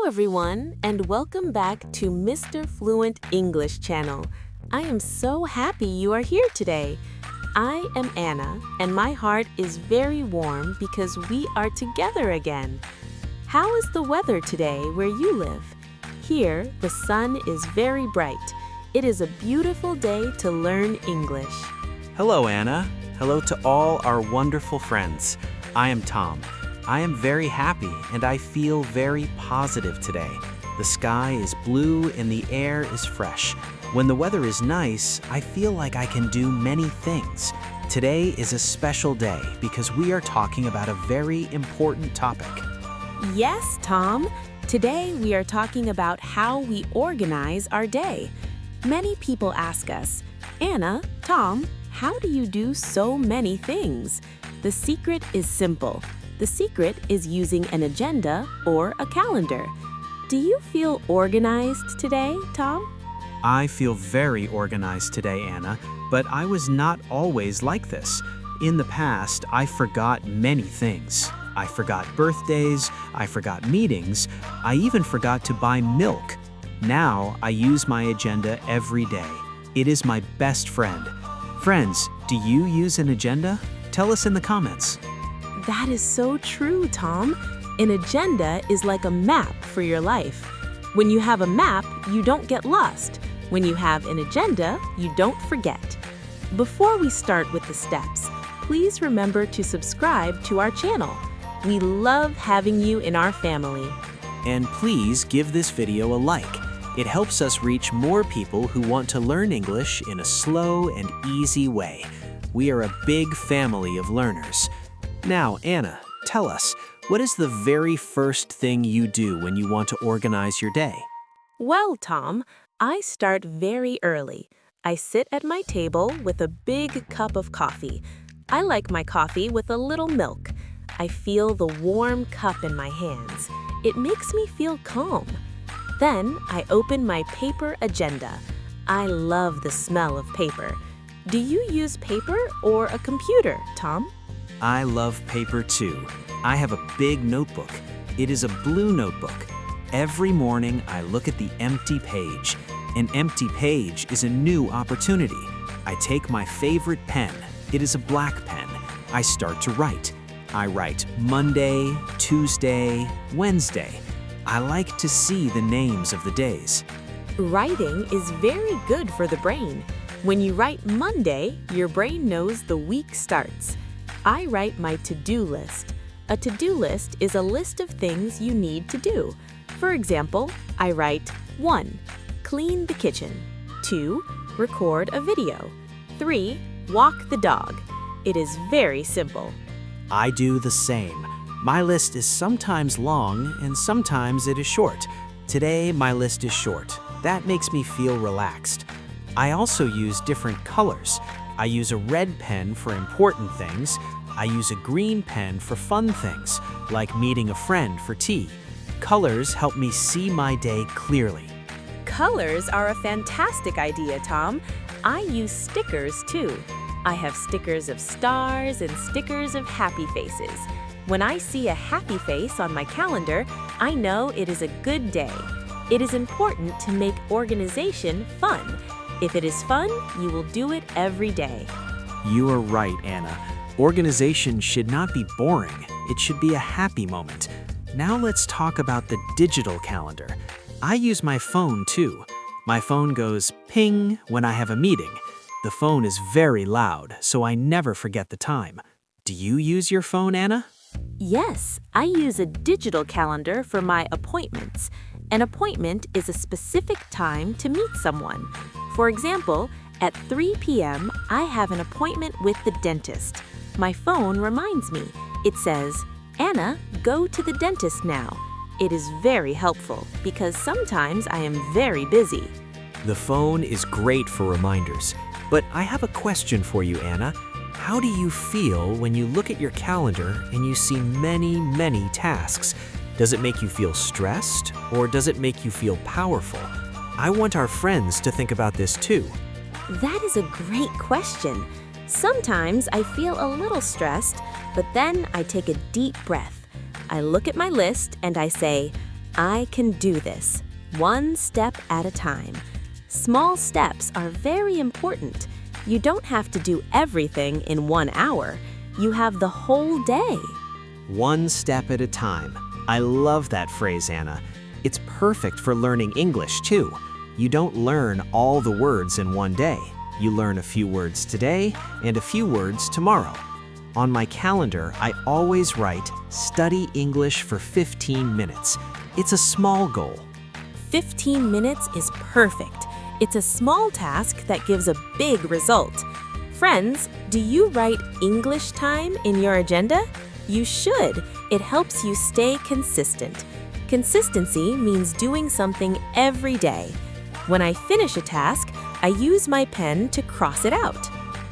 everyone, and welcome back to Mr. Fluent English Channel. I am so happy you are here today. I am Anna, and my heart is very warm because we are together again. How is the weather today where you live? Here, the sun is very bright. It is a beautiful day to learn English. Hello, Anna. Hello to all our wonderful friends. I am Tom. I am very happy and I feel very positive today. The sky is blue and the air is fresh. When the weather is nice, I feel like I can do many things. Today is a special day because we are talking about a very important topic. Yes, Tom. Today we are talking about how we organize our day. Many people ask us, Anna, Tom, how do you do so many things? The secret is simple. The secret is using an agenda or a calendar. Do you feel organized today, Tom? I feel very organized today, Anna, but I was not always like this. In the past, I forgot many things. I forgot birthdays, I forgot meetings, I even forgot to buy milk. Now, I use my agenda every day. It is my best friend. Friends, do you use an agenda? Tell us in the comments. That is so true, Tom. An agenda is like a map for your life. When you have a map, you don't get lost. When you have an agenda, you don't forget. Before we start with the steps, please remember to subscribe to our channel. We love having you in our family. And please give this video a like. It helps us reach more people who want to learn English in a slow and easy way. We are a big family of learners. Now, Anna, tell us, what is the very first thing you do when you want to organize your day? Well, Tom, I start very early. I sit at my table with a big cup of coffee. I like my coffee with a little milk. I feel the warm cup in my hands. It makes me feel calm. Then I open my paper agenda. I love the smell of paper. Do you use paper or a computer, Tom? I love paper too. I have a big notebook. It is a blue notebook. Every morning I look at the empty page. An empty page is a new opportunity. I take my favorite pen. It is a black pen. I start to write. I write Monday, Tuesday, Wednesday. I like to see the names of the days. Writing is very good for the brain. When you write Monday, your brain knows the week starts. I write my to-do list. A to-do list is a list of things you need to do. For example, I write 1. Clean the kitchen. 2. Record a video. 3. Walk the dog. It is very simple. I do the same. My list is sometimes long and sometimes it is short. Today, my list is short. That makes me feel relaxed. I also use different colors. I use a red pen for important things. I use a green pen for fun things, like meeting a friend for tea. Colors help me see my day clearly. Colors are a fantastic idea, Tom. I use stickers too. I have stickers of stars and stickers of happy faces. When I see a happy face on my calendar, I know it is a good day. It is important to make organization fun. If it is fun, you will do it every day. You are right, Anna. Organization should not be boring. It should be a happy moment. Now let's talk about the digital calendar. I use my phone too. My phone goes ping when I have a meeting. The phone is very loud, so I never forget the time. Do you use your phone, Anna? Yes, I use a digital calendar for my appointments. An appointment is a specific time to meet someone. For example, at 3 p.m., I have an appointment with the dentist. My phone reminds me. It says, Anna, go to the dentist now. It is very helpful because sometimes I am very busy. The phone is great for reminders. But I have a question for you, Anna. How do you feel when you look at your calendar and you see many, many tasks? Does it make you feel stressed or does it make you feel powerful? I want our friends to think about this too. That is a great question. Sometimes I feel a little stressed, but then I take a deep breath. I look at my list and I say, I can do this, one step at a time. Small steps are very important. You don't have to do everything in 1 hour. You have the whole day. One step at a time. I love that phrase, Anna. It's perfect for learning English, too. You don't learn all the words in one day. You learn a few words today and a few words tomorrow. On my calendar, I always write, study English for 15 minutes. It's a small goal. 15 minutes is perfect. It's a small task that gives a big result. Friends, do you write English time in your agenda? You should. It helps you stay consistent. Consistency means doing something every day. When I finish a task, I use my pen to cross it out.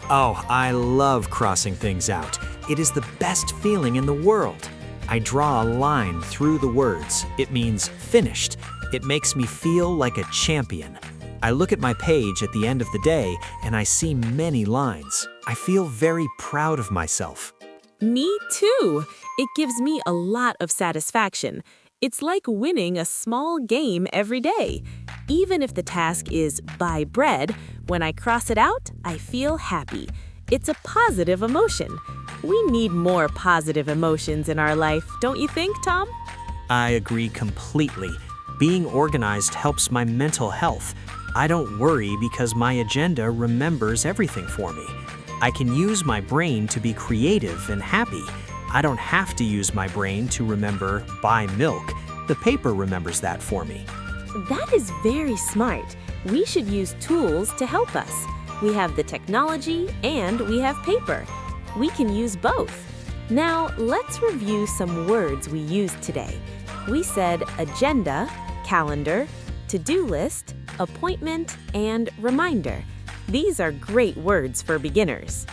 Oh, I love crossing things out. It is the best feeling in the world. I draw a line through the words. It means finished. It makes me feel like a champion. I look at my page at the end of the day and I see many lines. I feel very proud of myself. Me too. It gives me a lot of satisfaction. It's like winning a small game every day. Even if the task is buy bread, when I cross it out, I feel happy. It's a positive emotion. We need more positive emotions in our life, don't you think, Tom? I agree completely. Being organized helps my mental health. I don't worry because my agenda remembers everything for me. I can use my brain to be creative and happy. I don't have to use my brain to remember buy milk. The paper remembers that for me. That is very smart. We should use tools to help us. We have the technology and we have paper. We can use both. Now, let's review some words we used today. We said agenda, calendar, to-do list, appointment, and reminder. These are great words for beginners.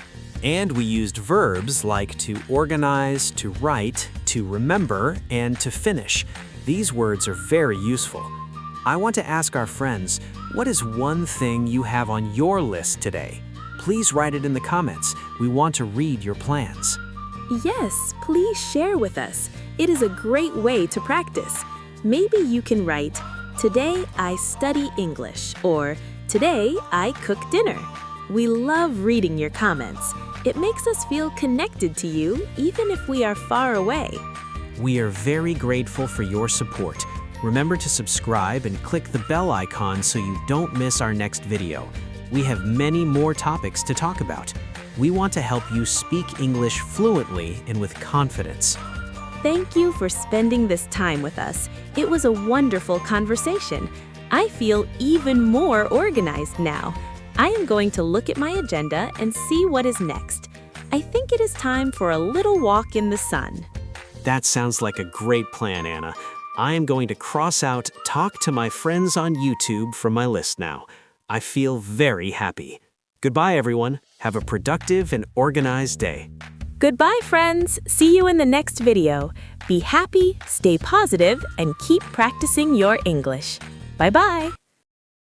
And we used verbs like to organize, to write, to remember, and to finish. These words are very useful. I want to ask our friends, what is one thing you have on your list today? Please write it in the comments. We want to read your plans. Yes, please share with us. It is a great way to practice. Maybe you can write, today I study English, or today I cook dinner. We love reading your comments. It makes us feel connected to you, even if we are far away. We are very grateful for your support. Remember to subscribe and click the bell icon so you don't miss our next video. We have many more topics to talk about. We want to help you speak English fluently and with confidence. Thank you for spending this time with us. It was a wonderful conversation. I feel even more organized now. I am going to look at my agenda and see what is next. I think it is time for a little walk in the sun. That sounds like a great plan, Anna. I am going to cross out Talk to My Friends on YouTube from my list now. I feel very happy. Goodbye, everyone. Have a productive and organized day. Goodbye, friends. See you in the next video. Be happy, stay positive, and keep practicing your English. Bye-bye.